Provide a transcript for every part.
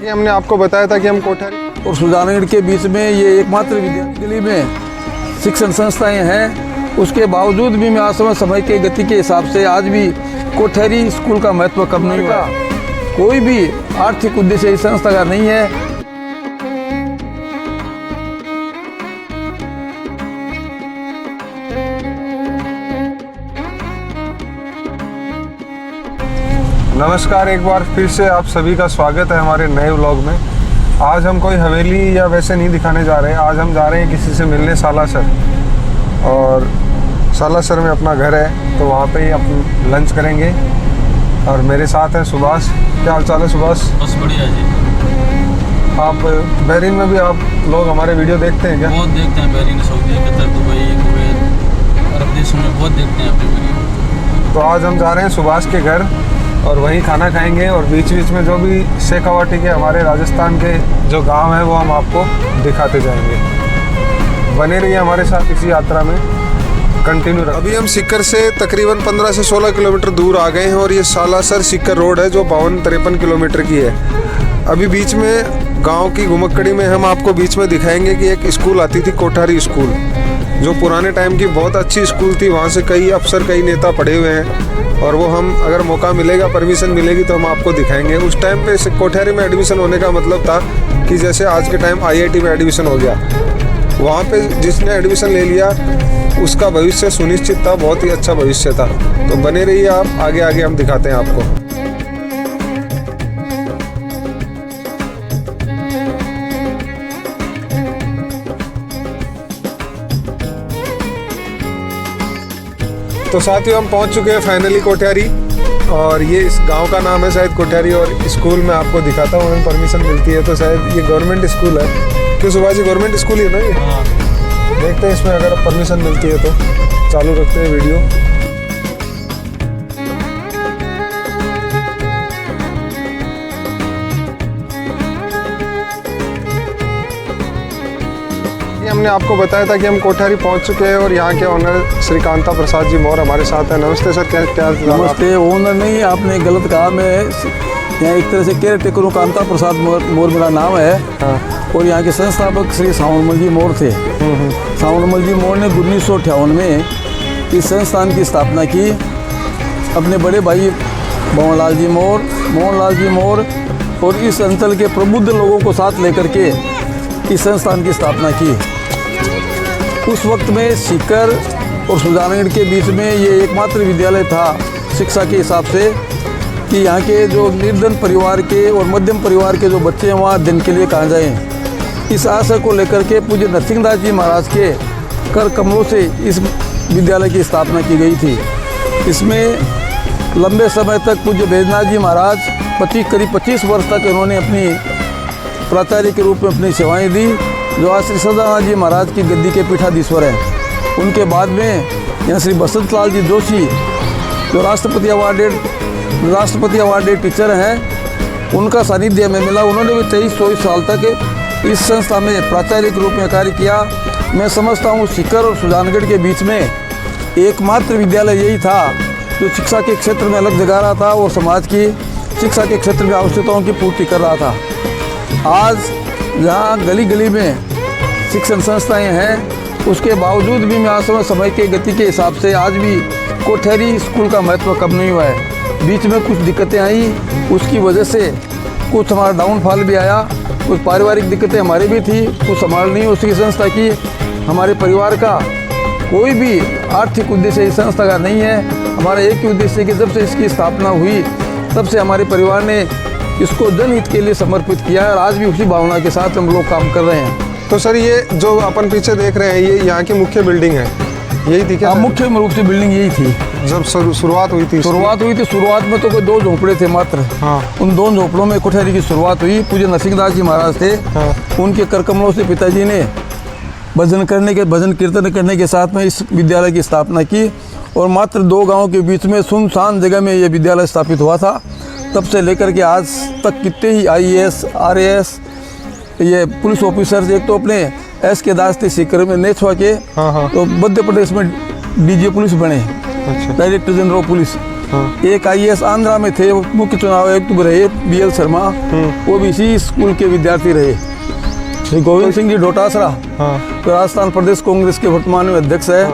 कि हमने आपको बताया था कि हम कोठारी और सुजानगढ़ के बीच में ये एकमात्र विद्यालय में शिक्षण संस्थाएं हैं। उसके बावजूद भी मैं आज समय के गति के हिसाब से आज भी कोठारी स्कूल का महत्व कम नहीं हुआ। कोई भी आर्थिक उद्देश्य इस संस्था का नहीं है। नमस्कार, एक बार फिर से आप सभी का स्वागत है हमारे नए व्लॉग में। आज हम कोई हवेली या वैसे नहीं दिखाने जा रहे हैं। आज हम जा रहे हैं किसी से मिलने सालासर, और सालासर में अपना घर है तो वहाँ पे ही अपन लंच करेंगे। और मेरे साथ है सुभाष। क्या हाल चाल है सुभाष? बस बढ़िया जी। आप बहरीन में भी आप लोग हमारे वीडियो देखते हैं क्या? बहुत देखते हैं Bahrain, Saudi, Qatar, Dubai, Kuwait, अरब देशों में बहुत देखते हैं अपनी वीडियो। तो आज हम जा रहे हैं सुभाष के घर और वहीं खाना खाएंगे, और बीच बीच में जो भी शेखावाटी के हमारे राजस्थान के जो गांव हैं वो हम आपको दिखाते जाएंगे। बने रहिए हमारे साथ इसी यात्रा में, कंटिन्यू। अभी हम सीकर से तकरीबन 15 से 16 किलोमीटर दूर आ गए हैं, और ये सालासर सीकर रोड है जो 52-53 किलोमीटर की है। अभी बीच में गाँव की घुमक्कड़ी में हम आपको बीच में दिखाएंगे कि एक स्कूल आती थी, कोठारी स्कूल, जो पुराने टाइम की बहुत अच्छी स्कूल थी। वहाँ से कई अफसर, कई नेता पढ़े हुए हैं, और वो हम अगर मौका मिलेगा, परमिशन मिलेगी तो हम आपको दिखाएंगे। उस टाइम पे कोठारी में एडमिशन होने का मतलब था कि जैसे आज के टाइम IIT में एडमिशन हो गया, वहाँ पे जिसने एडमिशन ले लिया उसका भविष्य सुनिश्चित था, बहुत ही अच्छा भविष्य था। तो बने रहिए आप, आगे आगे हम दिखाते हैं आपको। तो साथियों, हम पहुंच चुके हैं फाइनली कोठारी, और ये इस गांव का नाम है शायद कोठारी। और स्कूल में आपको दिखाता हूँ, हमें परमिशन मिलती है तो शायद ये गवर्नमेंट स्कूल है। क्यों सुभाष जी, गवर्नमेंट स्कूल ही है ना ये? हाँ। देखते हैं इसमें अगर परमिशन मिलती है तो। चालू रखते हैं वीडियो। हमने आपको बताया था कि हम कोठारी पहुंच चुके हैं, और यहाँ के ऑनर श्री कांता प्रसाद जी मौर्य हमारे साथ हैं। नमस्ते सर। क्या नमस्ते। ओनर नहीं, आपने गलत कहा। मैं यहाँ एक तरह से केयर टेकर हूँ। कांता प्रसाद मौर्य मेरा नाम है। हाँ। और यहाँ के संस्थापक श्री सावनमल जी मौर्य थे। सावनमल जी मौर्य ने 1958 में इस संस्थान की स्थापना की। अपने बड़े भाई मोहनलाल जी मौर्य और इस अंचल के प्रबुद्ध लोगों को साथ लेकर के इस संस्थान की स्थापना की। उस वक्त में सीकर और सुजानगढ़ के बीच में ये एकमात्र विद्यालय था शिक्षा के हिसाब से, कि यहाँ के जो निर्धन परिवार के और मध्यम परिवार के जो बच्चे हैं वहाँ अध्ययन के लिए कहाँ जाएँ। इस आशय को लेकर के पूज्य नरसिंहदास जी महाराज के कर कमलों से इस विद्यालय की स्थापना की गई थी। इसमें लंबे समय तक पूज्य बैजनाथ जी महाराज करीब 25 वर्ष तक इन्होंने अपनी प्राचार्य के रूप में अपनी सेवाएं दी, जो आज श्री सदानंद जी महाराज की गद्दी के पीठाधीश्वर हैं। उनके बाद में यहाँ श्री बसंत लाल जी जोशी, जो राष्ट्रपति अवार्डेड टीचर हैं, उनका सानिध्य में मिला। उन्होंने भी 23-24 साल तक इस संस्था में प्राचार्य के रूप में कार्य किया। मैं समझता हूँ सीकर और सुजानगढ़ के बीच में एकमात्र विद्यालय यही था जो शिक्षा के क्षेत्र में अलग जगा रहा था और समाज की शिक्षा के क्षेत्र में आवश्यकताओं की पूर्ति कर रहा था। आज जहाँ गली गली में शिक्षण संस्थाएं हैं, उसके बावजूद भी मैं आज समय के गति के हिसाब से आज भी कोठारी स्कूल का महत्व कम नहीं हुआ है। बीच में कुछ दिक्कतें आई, उसकी वजह से कुछ हमारा डाउनफॉल भी आया। कुछ पारिवारिक दिक्कतें हमारी भी थी, कुछ संभाल नहीं उसकी संस्था की। हमारे परिवार का कोई भी आर्थिक उद्देश्य इस संस्था का नहीं है। हमारा एक ही उद्देश्य कि जब से इसकी स्थापना हुई तब से हमारे परिवार ने इसको जनहित के लिए समर्पित किया है, और आज भी उसी भावना के साथ हम लोग काम कर रहे हैं। तो सर, ये जो अपन पीछे देख रहे हैं, ये यहाँ की मुख्य बिल्डिंग है, यही थी क्या? मुख्य रूप से बिल्डिंग यही थी जब शुरुआत हुई थी। शुरुआत में तो कोई 2 झोंपड़े थे मात्र। हाँ। उन 2 झोंपड़ों में कोठारी की शुरुआत हुई। पूज्य नरसिंहदास जी महाराज थे। हाँ। उनके कर कमलों से पिताजी ने भजन कीर्तन करने के साथ में इस विद्यालय की स्थापना की, और मात्र 2 गाँव के बीच में सुनसान जगह में ये विद्यालय स्थापित हुआ था। तब से लेकर के आज तक कितने ही IAS, RAS, ये पुलिस ऑफिसर्स, एक तो अपने SK दास थे सीकर में नेछवा के। हाँ। तो मध्य प्रदेश में DG पुलिस बने, अच्छा। Director general police. हाँ। एक IAS आंध्रा में थे, वो मुख्य चुनाव आयुक्त रहे BL शर्मा, वो भी इसी स्कूल के विद्यार्थी रहे। श्री गोविंद सिंह जी डोटासरा, हाँ, तो राजस्थान प्रदेश कांग्रेस के वर्तमान में अध्यक्ष है,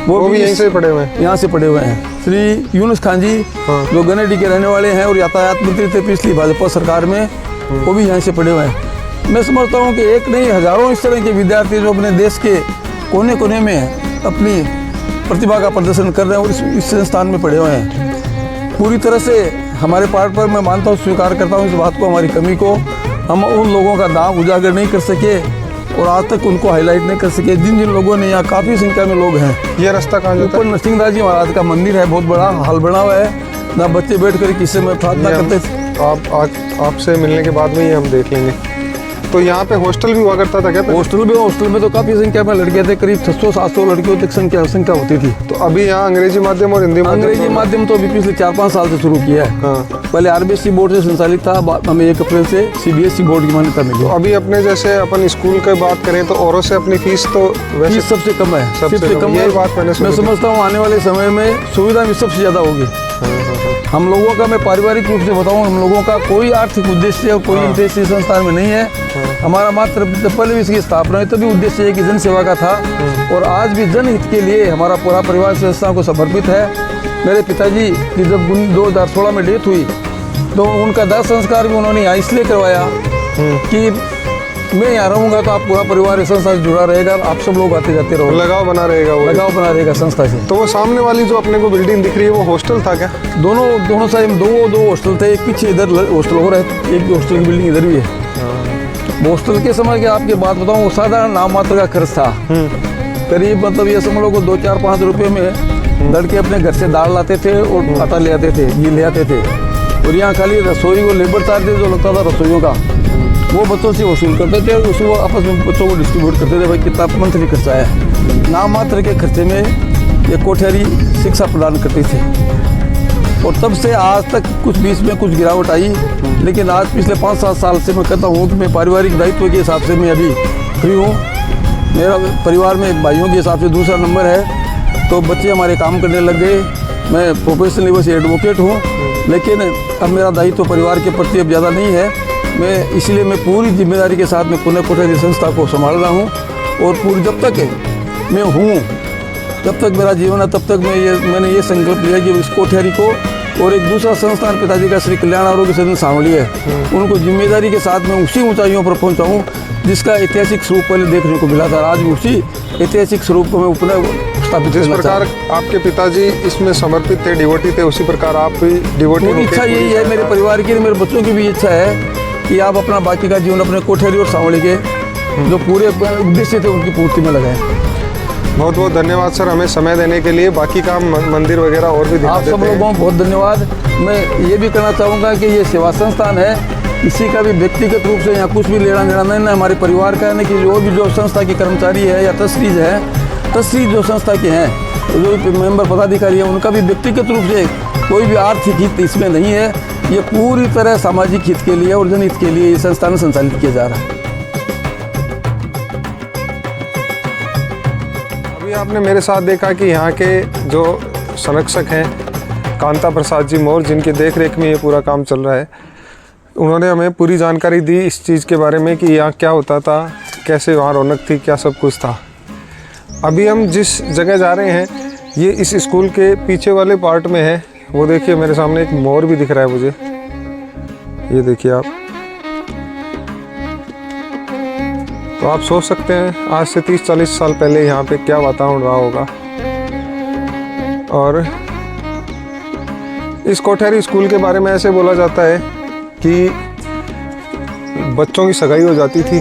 वो भी यहीं से पढ़े हुए हैं। यहाँ से पढ़े हुए हैं। श्री यूनुस खान जी, हाँ। जो गनेडी के रहने वाले हैं और यातायात मंत्री थे पिछली भाजपा सरकार में, वो भी यहाँ से पढ़े हुए हैं। मैं समझता हूँ कि एक नहीं हजारों इस तरह के विद्यार्थी जो अपने देश के कोने कोने में अपनी प्रतिभा का प्रदर्शन कर रहे हैं और इस संस्थान में पढ़े हुए हैं। पूरी तरह से हमारे पार्ट पर मैं मानता हूँ, स्वीकार करता हूँ इस बात को, हमारी कमी को हम उन लोगों का दाम उजागर नहीं कर सके और आज तक उनको हाईलाइट नहीं कर सके। जिन जिन लोगों ने, यहाँ काफ़ी संख्या में लोग हैं। ये रास्ता कहाँ जाता ऊपर है? नरसिंहदास जी महाराज का मंदिर है, बहुत बड़ा हॉल बना हुआ है, ना बच्चे बैठ कर किसी में प्रार्थना करते थे। आपसे मिलने के बाद में ही हम देख लेंगे। तो यहाँ पे हॉस्टल भी हुआ करता था क्या? हॉस्टल में तो काफ़ी संख्या में लड़कियाँ थे, करीब 600-700 लड़कियों तक संख्या होती थी। तो अभी यहाँ अंग्रेजी माध्यम और हिंदी माध्यम? अंग्रेजी माध्यम तो अभी पिछले 4-5 साल से शुरू किया है। हाँ। पहले RBSE बोर्ड से संचालित था, हमें 1 अप्रैल से CBSE बोर्ड की मान्यता मिली। तो अभी अपने जैसे अपन स्कूल की बात करें तो औरों से अपनी फीस तो वैसे फीस सबसे कम है, सबसे कम। है। यही बात मैंने सुनी मैं थी। समझता हूँ आने वाले समय में सुविधा भी सबसे ज़्यादा होगी। हम लोगों का, मैं पारिवारिक रूप से बताऊं, हम लोगों का कोई आर्थिक उद्देश्य और कोई उद्देश्य संस्थान में नहीं है। हमारा मात्र पहले भी इसकी स्थापना हुई तभी उद्देश्य है कि जन सेवा का था और आज भी जनहित के लिए हमारा पूरा परिवार संस्था को समर्पित है। मेरे पिताजी की जब 2016 में डेथ हुई तो उनका दाह संस्कार भी उन्होंने यहाँ इसलिए करवाया कि मैं यहाँ रहूँगा तो आप पूरा परिवार इस संस्था से जुड़ा रहेगा, आप सब लोग आते जाते रहोगे, लगाव बना रहेगा वो। लगाव बना रहेगा संस्था से। तो वो सामने वाली जो अपने को बिल्डिंग दिख रही है वो हॉस्टल था क्या? दोनों साइड दो हॉस्टल थे, एक पीछे इधर हॉस्टल हो रहा है, एक हॉस्टल की बिल्डिंग इधर भी है। हॉस्टल के समय की आपकी बात बताऊँ, वो साधारण नाम मात्र का खर्च था। करीब मतलब ये समझ लो 2-4-5 रुपये में लड़के अपने घर से दाल लाते थे और आटा ले आते थे, घी ले आते थे और यहाँ खाली रसोई को लेबर चार्ज जो लगता था रसोइयों का, वो बच्चों से वसूल करते थे और उसको आपस में बच्चों को डिस्ट्रीब्यूट करते थे। भाई कितना मंथली खर्चा है। नाम मात्र के खर्चे में ये कोठियारी शिक्षा प्रदान करती थी और तब से आज तक कुछ बीच में कुछ गिरावट आई, लेकिन आज पिछले 5-7 साल से मैं कहता हूँ कि मैं पारिवारिक दायित्व के हिसाब से मैं अभी फ्री हूँ। मेरा परिवार में भाइयों के हिसाब से दूसरा नंबर है, तो बच्चे हमारे काम करने लग गए। मैं प्रोफेशनल लेवल से एडवोकेट हूँ, लेकिन अब मेरा दायित्व परिवार के प्रति अब ज़्यादा नहीं है। मैं इसलिए मैं पूरी जिम्मेदारी के साथ में पुणे कोठियारी संस्था को संभाल रहा हूँ और पूरी जब तक मैं हूँ, जब तक मेरा जीवन है, तब तक मैंने ये संकल्प लिया कि इस कोठियारी को और एक दूसरा संस्थान पिताजी का श्री कल्याण आरोग्य सदन सांवली है, उनको जिम्मेदारी के साथ में उसी ऊंचाइयों पर पहुँचाऊँ जिसका ऐतिहासिक स्वरूप पहले देखने को मिला था। आज भी उसी ऐतिहासिक स्वरूप को मैं पुनः स्थापित जिस प्रकार आपके पिताजी इसमें समर्पित थे, डिवोटी थे, उसी प्रकार आप भी डिवोटी। मेरी इच्छा यही है, मेरे परिवार की, मेरे बच्चों की भी इच्छा है कि आप अपना बाकी का जीवन अपने कोठियारी और सांवली के जो पूरे उद्देश्य थे उनकी पूर्ति में लगाएं। बहुत बहुत धन्यवाद सर हमें समय देने के लिए। बाकी का मंदिर वगैरह और भी दिखा आप देते सब हैं। लोगों को बहुत धन्यवाद। मैं ये भी कहना चाहूँगा कि ये सेवा संस्थान है, किसी का भी व्यक्तिगत रूप से यहाँ कुछ भी लेना देना नहीं है। हमारे परिवार का है कि जो संस्था के कर्मचारी है या तस्रीज जो संस्था के हैं, जो मेंबर पदाधिकारी हैं, उनका भी व्यक्तिगत रूप से कोई भी आर्थिक हित इसमें नहीं है। ये पूरी तरह सामाजिक हित के लिए और जनहित के लिए ये संस्थान संचालित किया जा रहा है। अभी आपने मेरे साथ देखा कि यहाँ के जो संरक्षक हैं कांता प्रसाद जी मौर्य, जिनकी देखरेख में ये पूरा काम चल रहा है, उन्होंने हमें पूरी जानकारी दी इस चीज़ के बारे में कि यहाँ क्या होता था, कैसे वहाँ रौनक थी, क्या सब कुछ था। अभी हम जिस जगह जा रहे हैं ये इस स्कूल के पीछे वाले पार्ट में है। वो देखिए मेरे सामने एक मोर भी दिख रहा है मुझे, ये देखिए आप। तो आप सोच सकते हैं आज से 30-40 साल पहले यहाँ पे क्या वातावरण रहा होगा। और इस कोठियारी स्कूल के बारे में ऐसे बोला जाता है कि बच्चों की सगाई हो जाती थी,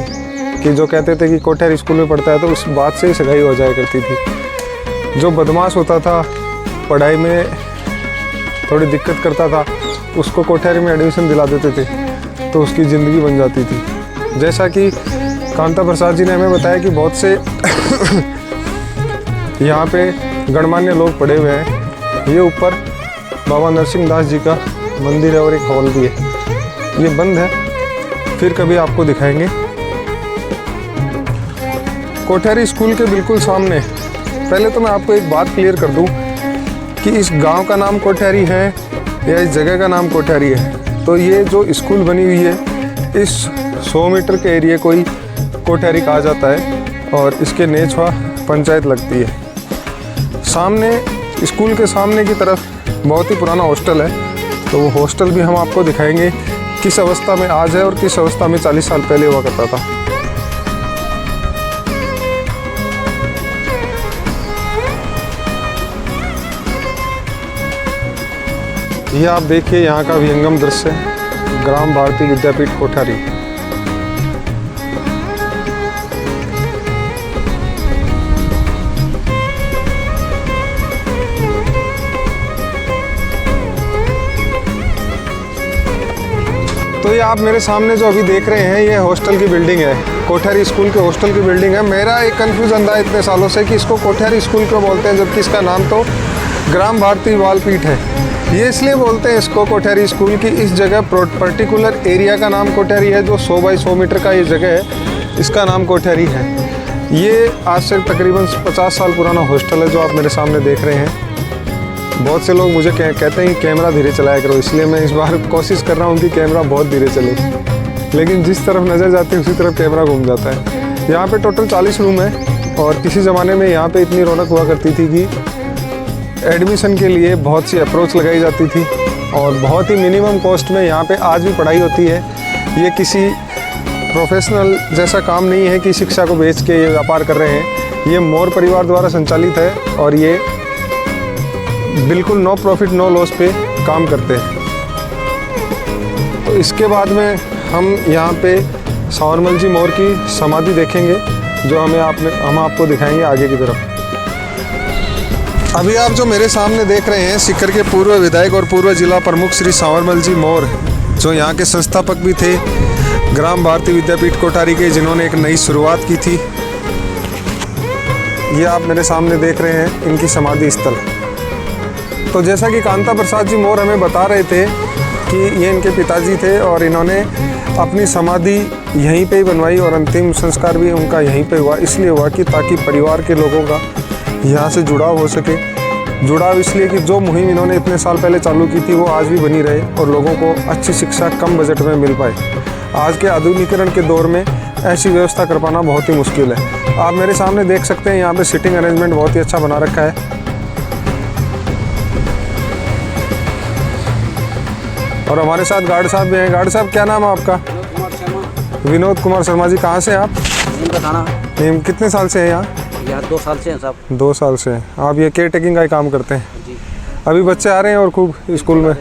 कि जो कहते थे कि कोठियारी स्कूल में पढ़ता है तो उस बात से ही सगाई हो जाया करती थी। जो बदमाश होता था, पढ़ाई में थोड़ी दिक्कत करता था, उसको कोठियारी में एडमिशन दिला देते थे तो उसकी ज़िंदगी बन जाती थी। जैसा कि कांता प्रसाद जी ने हमें बताया कि बहुत से यहाँ पे गणमान्य लोग पढ़े हुए हैं। ये ऊपर बाबा नरसिंहदास जी का मंदिर है और एक हॉल भी है, ये बंद है, फिर कभी आपको दिखाएंगे। कोठियारी स्कूल के बिल्कुल सामने, पहले तो मैं आपको एक बात क्लियर कर दूं कि इस गांव का नाम कोठियारी है या इस जगह का नाम कोठियारी है। तो ये जो स्कूल बनी हुई है इस 100 मीटर के एरिया को ही कोठियारी कहा जाता है और इसके नेछवा पंचायत लगती है। सामने स्कूल के सामने की तरफ बहुत ही पुराना हॉस्टल है, तो वो हॉस्टल भी हम आपको दिखाएंगे किस अवस्था में आज है और किस अवस्था में 40 साल पहले हुआ करता था। ये आप देखिए यहाँ का विहंगम दृश्य, ग्राम भारती विद्यापीठ कोठियारी। तो ये आप मेरे सामने जो अभी देख रहे हैं ये हॉस्टल की बिल्डिंग है, कोठियारी स्कूल के हॉस्टल की बिल्डिंग है। मेरा एक कन्फ्यूजन था इतने सालों से कि इसको कोठियारी स्कूल क्यों बोलते हैं, जबकि इसका नाम तो ग्राम भारती बालपीठ है। ये इसलिए बोलते हैं इसको कोठियारी स्कूल कि इस जगह पर्टिकुलर एरिया का नाम कोठियारी है, जो 100 बाई 100 मीटर का ये जगह है, इसका नाम कोठियारी है। ये आज से तकरीबन 50 साल पुराना हॉस्टल है जो आप मेरे सामने देख रहे हैं। बहुत से लोग मुझे कहते हैं कि कैमरा धीरे चलाया करो, इसलिए मैं इस बार कोशिश कर रहा हूँ कि कैमरा बहुत धीरे चले, लेकिन जिस तरफ नज़र जाती है उसी तरफ कैमरा घूम जाता है। यहाँ पे टोटल 40 रूम है और किसी ज़माने में यहाँ पे इतनी रौनक हुआ करती थी कि एडमिशन के लिए बहुत सी अप्रोच लगाई जाती थी और बहुत ही मिनिमम कॉस्ट में यहाँ पे आज भी पढ़ाई होती है। ये किसी प्रोफेशनल जैसा काम नहीं है कि शिक्षा को बेच के ये व्यापार कर रहे हैं। ये मोर परिवार द्वारा संचालित है और ये बिल्कुल नो प्रॉफिट नो लॉस पे काम करते हैं। तो इसके बाद में हम यहाँ पे सावरमल जी मोर की समाधि देखेंगे जो हम आपको दिखाएंगे आगे की तरफ। अभी आप जो मेरे सामने देख रहे हैं सीकर के पूर्व विधायक और पूर्व जिला प्रमुख श्री सावरमल जी मोर, जो यहाँ के संस्थापक भी थे ग्राम भारती विद्यापीठ कोठियारी के, जिन्होंने एक नई शुरुआत की थी। ये आप मेरे सामने देख रहे हैं इनकी समाधि स्थल। तो जैसा कि कांता प्रसाद जी मोर हमें बता रहे थे कि ये इनके पिताजी थे और इन्होंने अपनी समाधि यहीं पे ही बनवाई और अंतिम संस्कार भी उनका यहीं पे हुआ। इसलिए हुआ कि ताकि परिवार के लोगों का यहाँ से जुड़ाव हो सके। जुड़ाव इसलिए कि जो मुहिम इन्होंने इतने साल पहले चालू की थी वो आज भी बनी रहे और लोगों को अच्छी शिक्षा कम बजट में मिल पाए। आज के आधुनिकीकरण के दौर में ऐसी व्यवस्था कर पाना बहुत ही मुश्किल है। आप मेरे सामने देख सकते हैं यहाँ पे सिटिंग अरेंजमेंट बहुत ही अच्छा बना रखा है। और हमारे साथ गार्ड साहब भी हैं। गार्ड साहब क्या नाम है आपका? विनोद कुमार शर्मा जी। कहाँ से आप? नीम। कितने साल से हैं यहाँ? 2 साल से हैं साहब। 2 साल से हैं आप। ये केयर टेकिंग का ही काम करते हैं जी। अभी बच्चे आ रहे हैं और खूब स्कूल में,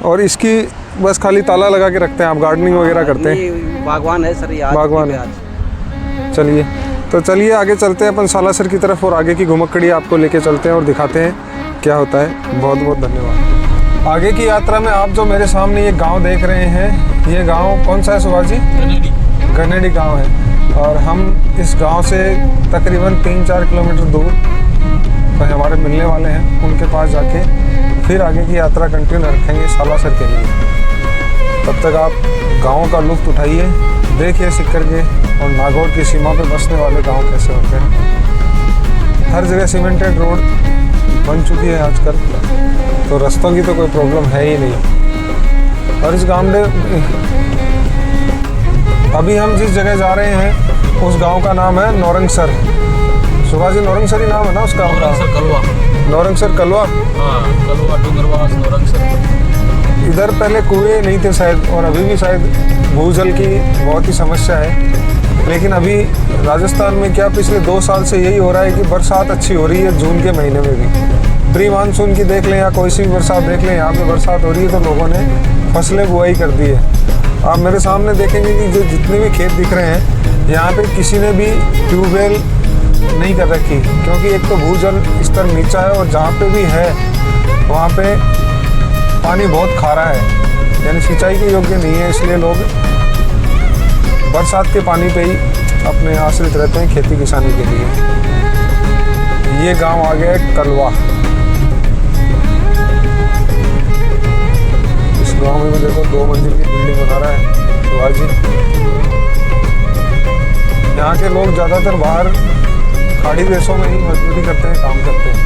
और इसकी बस खाली ताला लगा के रखते हैं आप? गार्डनिंग वगैरह करते हैं? बागवान है सर, बागवान है। चलिए तो चलिए आगे चलते हैं अपन सालासर की तरफ और आगे की घुमक्कड़ी आपको लेके चलते हैं और दिखाते हैं क्या होता है। बहुत बहुत धन्यवाद। आगे की यात्रा में आप जो मेरे सामने ये गांव देख रहे हैं, ये गांव कौन सा है सुभाष जी? गनेडी गांव है। और हम इस गांव से तकरीबन 3-4 किलोमीटर दूर पर हमारे मिलने वाले हैं। उनके पास जाके फिर आगे की यात्रा कंटिन्यू रखेंगे सालासर के लिए। तब तक आप गाँव का लुत्फ़ उठाइए, देखिए सीकर के और नागौर की सीमा पर बसने वाले गाँव कैसे होते हैं। हर जगह सीमेंटेड रोड बन चुकी है आजकल, तो रास्तों की तो कोई प्रॉब्लम है ही नहीं। और इस गांव में अभी हम जिस जगह जा रहे हैं उस गांव का नाम है नौरंगसर। सुभाष जी नौरंगसर ही नाम है ना उसका? नौरंगसर कलवा। नौरंगसर कलवा? हाँ, कलवा डूंगरवास नौरंगसर। इधर पहले कुएं नहीं थे शायद, और अभी भी शायद भूजल की बहुत ही समस्या है। लेकिन अभी राजस्थान में क्या पिछले 2 साल से यही हो रहा है कि बरसात अच्छी हो रही है। जून के महीने में भी प्री मानसून की देख लें या कोई सी भी बरसात देख लें, यहाँ पे बरसात हो रही है तो लोगों ने फसलें बुआई कर दी है। आप मेरे सामने देखेंगे कि जो जितने भी खेत दिख रहे हैं यहाँ पे किसी ने भी ट्यूबवेल नहीं कर रखी, क्योंकि एक तो भूजल स्तर नीचा है और जहाँ पे भी है वहाँ पे पानी बहुत खारा है, यानी सिंचाई के योग्य नहीं है। इसलिए लोग बरसात के पानी पे ही अपने आश्रित रहते हैं खेती किसानी के लिए। ये गांव आ गया है कलवा। इस गांव में देखो 2 मंजिल की बिल्डिंग बना रहा है सुभाष जी। यहाँ के लोग ज़्यादातर बाहर खाड़ी देशों में ही मजदूरी करते हैं, काम करते हैं।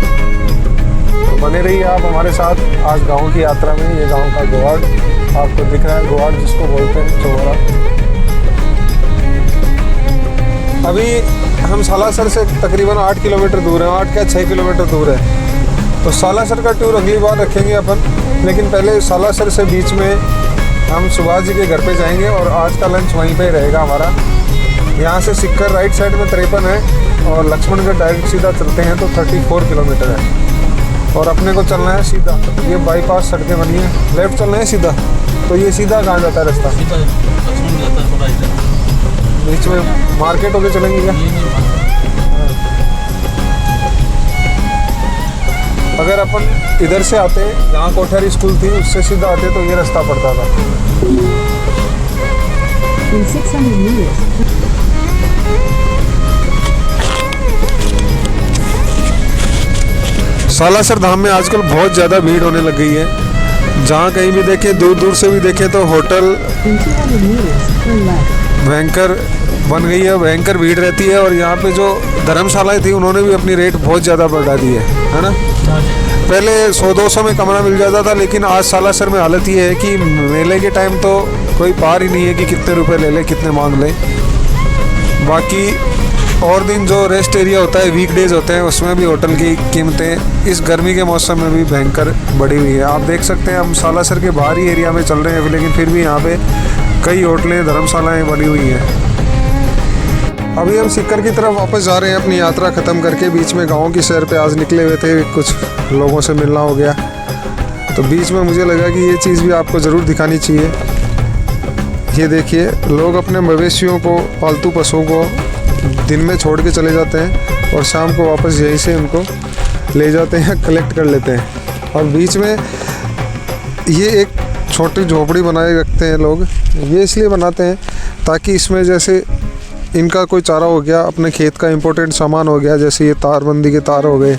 बने रहिए आप हमारे साथ आज गांव की यात्रा में। ये गांव का गोवाड़ आपको दिख रहा है, गोवाड़ जिसको बोलते हैं, चौरा। अभी हम सालासर से तकरीबन 8 किलोमीटर दूर हैं, 8 क्या 6 किलोमीटर दूर है। तो सालासर का टूर अगली बार रखेंगे अपन, लेकिन पहले सालासर से बीच में हम सुभाष जी के घर पे जाएंगे और आज का लंच वहीं पे रहेगा हमारा। यहाँ से सिक्कर राइट साइड में 53 है और लक्ष्मणगढ़ डायरेक्ट सीधा चलते हैं तो 34 किलोमीटर है। और अपने को चलना है सीधा, ये बाईपास सड़कें बनी है, लेफ्ट चलना है सीधा। तो ये सीधा कहाँ जाता है रास्ता? सीधा लक्ष्मण जाता है थोड़ा इधर, बीच में मार्केट होके चलेंगे क्या? ये नहीं मानता। अगर अपन इधर से आते, जहाँ कोठारी स्कूल थी उससे सीधा आते तो ये रास्ता पड़ता था। In 600 meters, सालासर धाम में आजकल बहुत ज़्यादा भीड़ होने लग गई है। जहाँ कहीं भी देखे, दूर दूर से भी देखे तो hotel in 200 meters, turn left. भयंकर बन गई है, भयंकर भीड़ रहती है। और यहाँ पे जो धर्मशालाएं थी उन्होंने भी अपनी रेट बहुत ज़्यादा बढ़ा दी है ना। पहले 100-200 में कमरा मिल जाता था, लेकिन आज सालासर में हालत ये है कि मेले के टाइम तो कोई पार ही नहीं है कि कितने रुपए ले ले, कितने मांग ले। बाकी और दिन जो रेस्ट एरिया होता है, वीकडेज होते हैं, उसमें भी होटल की कीमतें इस गर्मी के मौसम में भी भयंकर बढ़ी हुई है। आप देख सकते हैं हम सालासर के बाहरी एरिया में चल रहे हैं, लेकिन फिर भी यहाँ पे कई होटलें, धर्मशालाएँ बनी हुई हैं। अभी हम सिक्कर की तरफ वापस जा रहे हैं अपनी यात्रा ख़त्म करके। बीच में गाँव की सैर पे आज निकले हुए थे, कुछ लोगों से मिलना हो गया, तो बीच में मुझे लगा कि ये चीज़ भी आपको ज़रूर दिखानी चाहिए। ये देखिए, लोग अपने मवेशियों को, पालतू पशुओं को दिन में छोड़ के चले जाते हैं और शाम को वापस यहीं से उनको ले जाते हैं, कलेक्ट कर लेते हैं। और बीच में ये एक छोटी झोपड़ी बनाए रखते हैं लोग। ये इसलिए बनाते हैं ताकि इसमें जैसे इनका कोई चारा हो गया, अपने खेत का इम्पोर्टेंट सामान हो गया, जैसे ये तारबंदी के तार हो गए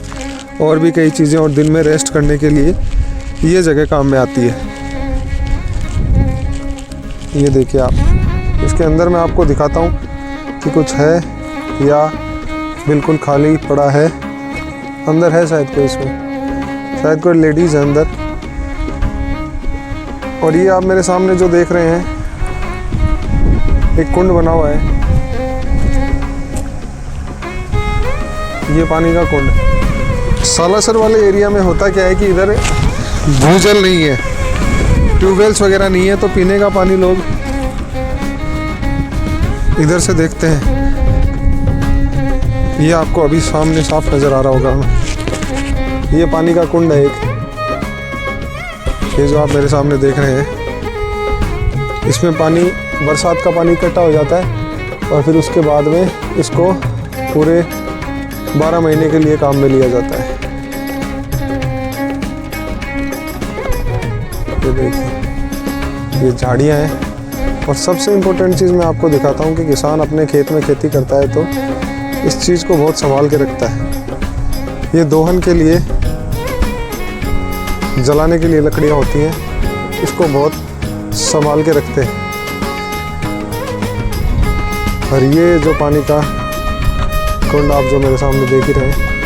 और भी कई चीज़ें, और दिन में रेस्ट करने के लिए ये जगह काम में आती है। ये देखिए आप, इसके अंदर मैं आपको दिखाता हूँ कि कुछ है या बिल्कुल खाली पड़ा है। अंदर है शायद कोई, इसमें शायद कोई लेडीज़ है अंदर। और ये आप मेरे सामने जो देख रहे हैं, एक कुंड बना हुआ है, ये पानी का कुंड। सालासर वाले एरिया में होता क्या है कि इधर भूजल नहीं है, ट्यूबवेल्स वगैरह नहीं है, तो पीने का पानी लोग इधर से देखते हैं। ये आपको अभी सामने साफ नज़र आ रहा होगा, ये पानी का कुंड है एक, ये जो आप मेरे सामने देख रहे हैं। इसमें पानी, बरसात का पानी इकट्ठा हो जाता है और फिर उसके बाद में इसको पूरे 12 महीने के लिए काम में लिया जाता है। ये देखिए, ये झाड़ियाँ हैं। और सबसे इम्पोर्टेंट चीज़ मैं आपको दिखाता हूँ कि किसान अपने खेत में खेती करता है तो इस चीज़ को बहुत संभाल के रखता है। ये दोहन के लिए, जलाने के लिए लकड़ियाँ होती हैं, इसको बहुत संभाल के रखते हैं। और ये जो पानी का कुंड आप जो मेरे सामने देख ही रहे हैं,